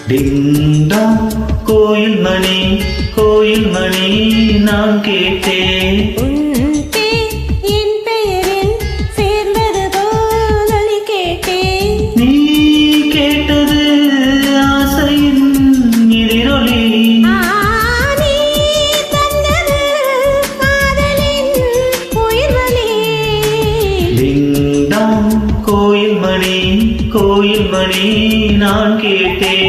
ding dong கோயில் மணி நான் கேட்டேன் நீ கேட்டது ஆசையின் எதிரொலி டிங்டாங் கோயில் மணி நான் கேட்டேன்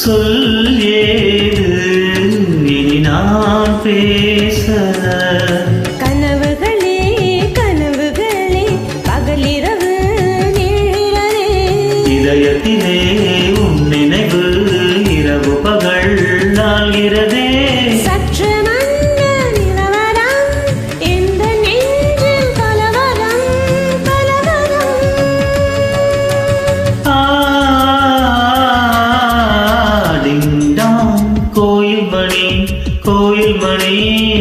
சொல் ஏது இனி நான் பேச கனவுகளே பகலிரவு நீழலே இதயத்திலே உன் நினைவு இரவு பகல் நாள்கிறதே சற்று கோயில் மணி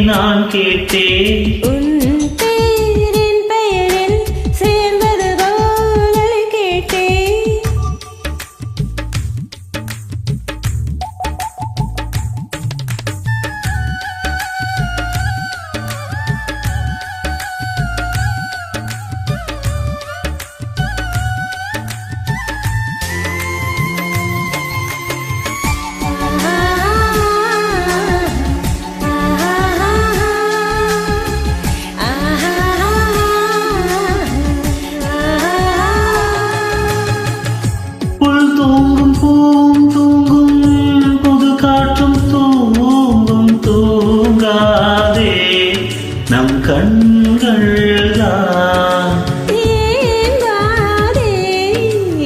நான் கேட்டேன் நம் கண்கள் தான்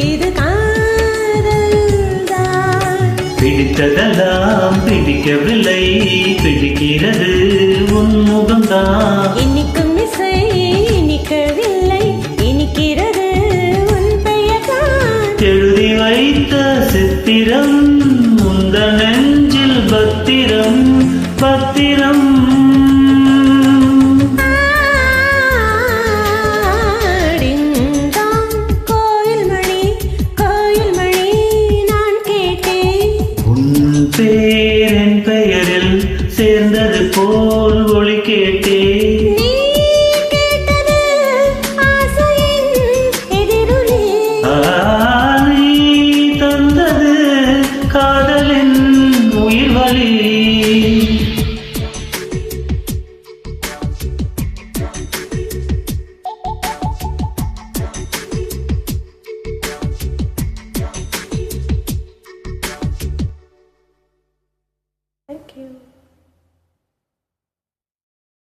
இது காதல்தான் பிடித்ததெல்லாம் பிடிக்கவில்லை பிடிக்கிறது உன் முகம்தான் இன்னிக்கும் இசை இனிக்கவில்லை இனிக்கிறது உன் பெயர்தான் எழுதி வைத்த சித்திரம் உந்த நெஞ்சில் பத்திரம்